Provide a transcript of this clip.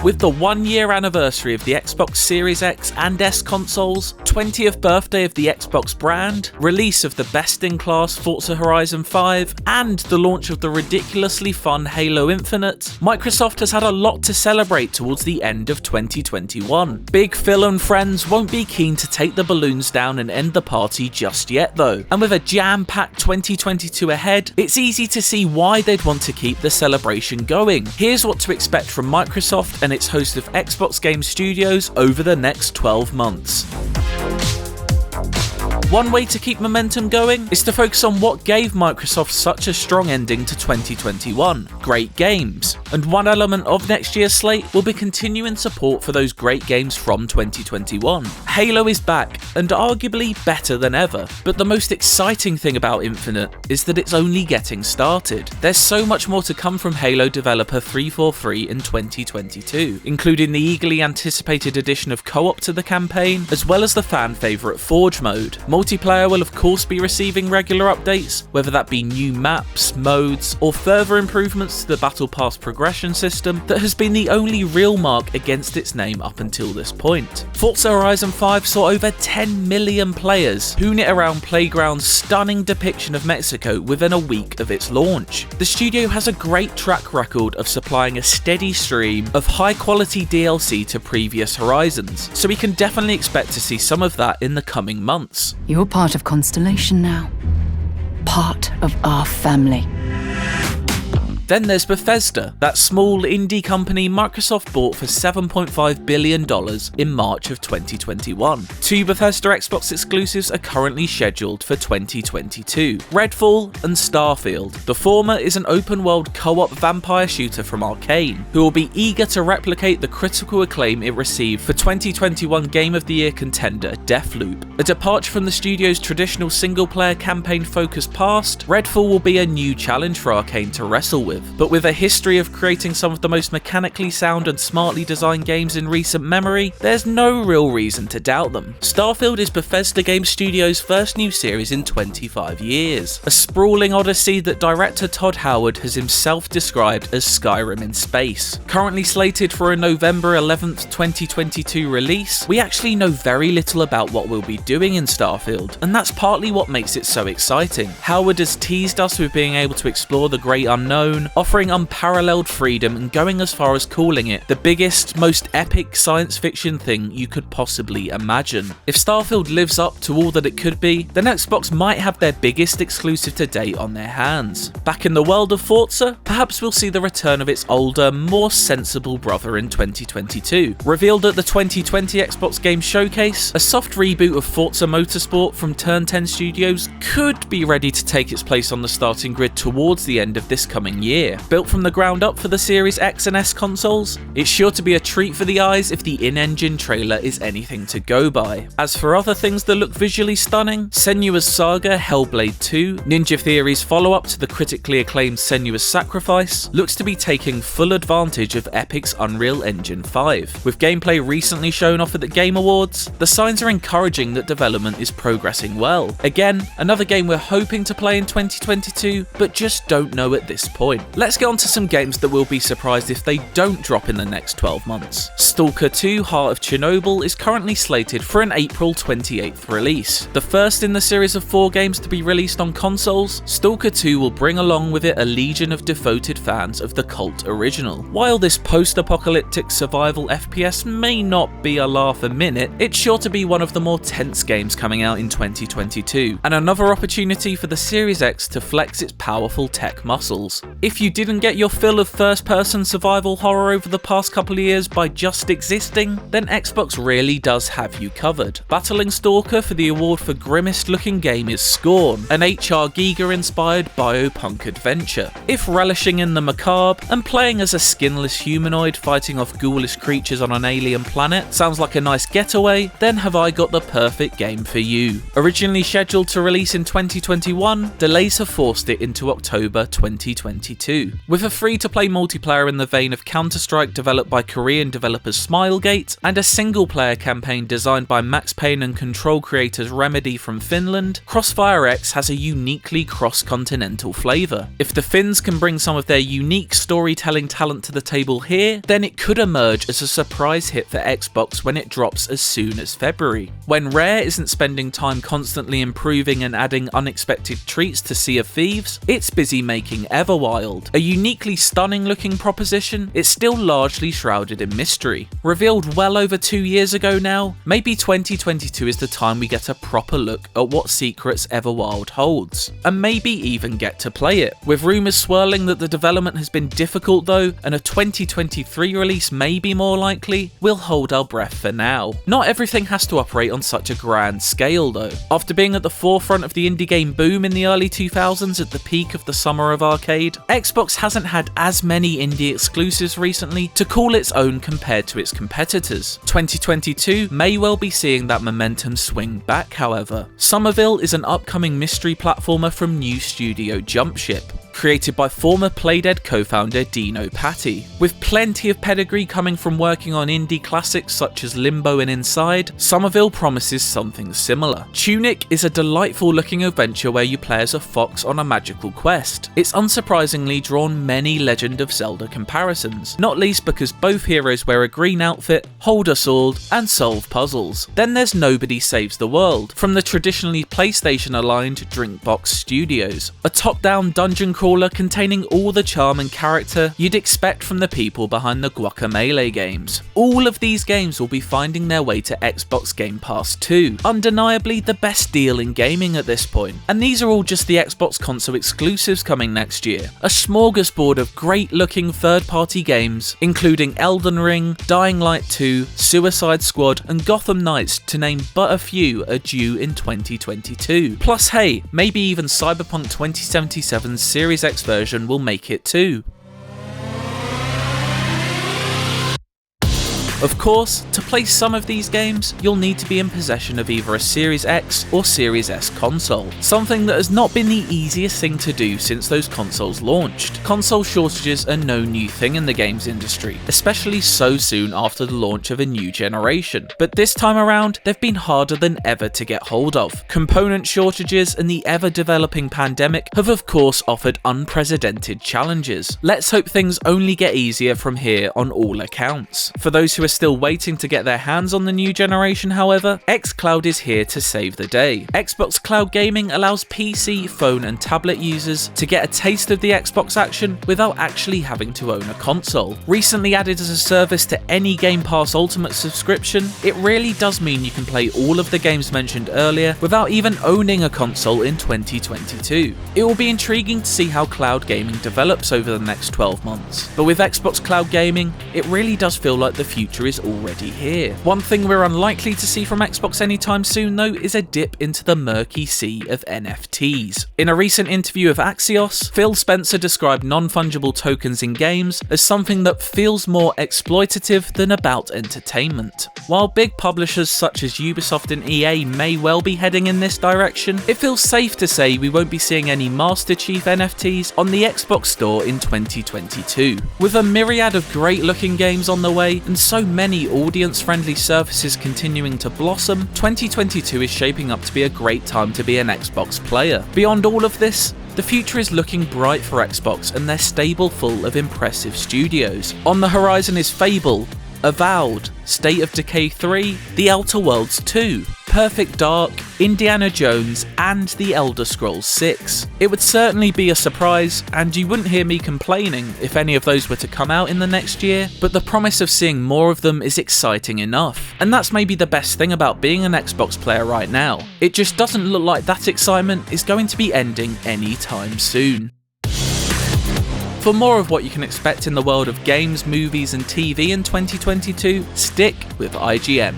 With the 1-year anniversary of the Xbox Series X and S consoles, 20th birthday of the Xbox brand, release of the best-in-class Forza Horizon 5, and the launch of the ridiculously fun Halo Infinite, Microsoft has had a lot to celebrate towards the end of 2021. Big Phil and friends won't be keen to take the balloons down and end the party just yet though, and with a jam-packed 2022 ahead, it's easy to see why they'd want to keep the celebration going. Here's what to expect from Microsoft and its host of Xbox Game Studios over the next 12 months. One way to keep momentum going is to focus on what gave Microsoft such a strong ending to 2021, great games. And one element of next year's slate will be continuing support for those great games from 2021. Halo is back, and arguably better than ever, but the most exciting thing about Infinite is that it's only getting started. There's so much more to come from Halo developer 343 in 2022, including the eagerly anticipated addition of co-op to the campaign, as well as the fan favourite Forge mode. Multiplayer will of course be receiving regular updates, whether that be new maps, modes, or further improvements to the Battle Pass progression system that has been the only real mark against its name up until this point. Forza Horizon 5 saw over 10 million players hoon it around Playground's stunning depiction of Mexico within a week of its launch. The studio has a great track record of supplying a steady stream of high quality DLC to previous Horizons, so we can definitely expect to see some of that in the coming months. You're part of Constellation now. Part of our family. Then there's Bethesda, that small indie company Microsoft bought for $7.5 billion in March of 2021. 2 Bethesda Xbox exclusives are currently scheduled for 2022, Redfall and Starfield. The former is an open-world co-op vampire shooter from Arcane, who will be eager to replicate the critical acclaim it received for 2021 Game of the Year contender Deathloop. A departure from the studio's traditional single-player campaign-focused past, Redfall will be a new challenge for Arcane to wrestle with. But with a history of creating some of the most mechanically sound and smartly designed games in recent memory, there's no real reason to doubt them. Starfield is Bethesda Game Studios' first new series in 25 years, a sprawling odyssey that director Todd Howard has himself described as Skyrim in space. Currently slated for a November 11th, 2022 release, we actually know very little about what we'll be doing in Starfield, and that's partly what makes it so exciting. Howard has teased us with being able to explore the great unknown, offering unparalleled freedom and going as far as calling it the biggest, most epic science fiction thing you could possibly imagine. If Starfield lives up to all that it could be, then Xbox might have their biggest exclusive to date on their hands. Back in the world of Forza, perhaps we'll see the return of its older, more sensible brother in 2022. Revealed at the 2020 Xbox Game Showcase, a soft reboot of Forza Motorsport from Turn 10 Studios could be ready to take its place on the starting grid towards the end of this coming year. Built from the ground up for the Series X and S consoles, it's sure to be a treat for the eyes if the in-engine trailer is anything to go by. As for other things that look visually stunning, Senua's Saga Hellblade 2, Ninja Theory's follow-up to the critically acclaimed Senua's Sacrifice, looks to be taking full advantage of Epic's Unreal Engine 5. With gameplay recently shown off at the Game Awards, the signs are encouraging that development is progressing well. Again, another game we're hoping to play in 2022, but just don't know at this point. Let's get on to some games that will be surprised if they don't drop in the next 12 months. Stalker 2 Heart of Chernobyl is currently slated for an April 28th release. The first in the series of 4 games to be released on consoles, Stalker 2 will bring along with it a legion of devoted fans of the cult original. While this post-apocalyptic survival FPS may not be a laugh a minute, it's sure to be one of the more tense games coming out in 2022, and another opportunity for the Series X to flex its powerful tech muscles. If you didn't get your fill of first-person survival horror over the past couple of years by just existing, then Xbox really does have you covered. Battling Stalker for the award for grimmest looking game is Scorn, an HR Giga-inspired biopunk adventure. If relishing in the macabre and playing as a skinless humanoid fighting off ghoulish creatures on an alien planet sounds like a nice getaway, then have I got the perfect game for you. Originally scheduled to release in 2021, delays have forced it into October 2022. 2022. With a free-to-play multiplayer in the vein of Counter-Strike developed by Korean developers Smilegate, and a single-player campaign designed by Max Payne and Control creators Remedy from Finland, Crossfire X has a uniquely cross-continental flavour. If the Finns can bring some of their unique storytelling talent to the table here, then it could emerge as a surprise hit for Xbox when it drops as soon as February. When Rare isn't spending time constantly improving and adding unexpected treats to Sea of Thieves, it's busy making Everwild. A uniquely stunning looking proposition, it's still largely shrouded in mystery. Revealed well over 2 years ago now, maybe 2022 is the time we get a proper look at what secrets Everwild holds, and maybe even get to play it. With rumours swirling that the development has been difficult though, and a 2023 release may be more likely, we'll hold our breath for now. Not everything has to operate on such a grand scale though. After being at the forefront of the indie game boom in the early 2000s at the peak of the summer of arcade, Xbox hasn't had as many indie exclusives recently to call its own compared to its competitors. 2022 may well be seeing that momentum swing back, however. Somerville is an upcoming mystery platformer from new studio Jumpship, created by former Playdead co-founder Dino Patti. With plenty of pedigree coming from working on indie classics such as Limbo and Inside, Somerville promises something similar. Tunic is a delightful looking adventure where you play as a fox on a magical quest. It's unsurprisingly drawn many Legend of Zelda comparisons, not least because both heroes wear a green outfit, hold a sword, and solve puzzles. Then there's Nobody Saves the World, from the traditionally PlayStation-aligned Drinkbox Studios, a top-down dungeon crawler containing all the charm and character you'd expect from the people behind the Guacamelee games. All of these games will be finding their way to Xbox Game Pass too, undeniably the best deal in gaming at this point. And these are all just the Xbox console exclusives coming next year. A smorgasbord of great looking third-party games, including Elden Ring, Dying Light 2, Suicide Squad, and Gotham Knights, to name but a few, are due in 2022. Plus hey, maybe even Cyberpunk 2077's Series X version will make it too. Of course, to play some of these games, you'll need to be in possession of either a Series X or Series S console, something that has not been the easiest thing to do since those consoles launched. Console shortages are no new thing in the games industry, especially so soon after the launch of a new generation, but this time around, they've been harder than ever to get hold of. Component shortages and the ever-developing pandemic have of course offered unprecedented challenges. Let's hope things only get easier from here on all accounts. For those who are still waiting to get their hands on the new generation, however, xCloud is here to save the day. Xbox Cloud Gaming allows PC, phone and tablet users to get a taste of the Xbox action without actually having to own a console. Recently added as a service to any Game Pass Ultimate subscription, it really does mean you can play all of the games mentioned earlier without even owning a console in 2022. It will be intriguing to see how cloud gaming develops over the next 12 months, but with Xbox Cloud Gaming, it really does feel like the future is already here. One thing we're unlikely to see from Xbox anytime soon though is a dip into the murky sea of NFTs. In a recent interview of Axios, Phil Spencer described non-fungible tokens in games as something that feels more exploitative than about entertainment. While big publishers such as Ubisoft and EA may well be heading in this direction, it feels safe to say we won't be seeing any Master Chief NFTs on the Xbox Store in 2022. With a myriad of great looking games on the way and so many audience-friendly services continuing to blossom, 2022 is shaping up to be a great time to be an Xbox player. Beyond all of this, the future is looking bright for Xbox and their stable full of impressive studios. On the horizon is Fable, Avowed, State of Decay 3, The Outer Worlds 2, Perfect Dark, Indiana Jones, and The Elder Scrolls 6. It would certainly be a surprise, and you wouldn't hear me complaining if any of those were to come out in the next year, but the promise of seeing more of them is exciting enough. And that's maybe the best thing about being an Xbox player right now. It just doesn't look like that excitement is going to be ending anytime soon. For more of what you can expect in the world of games, movies and TV in 2022, stick with IGN.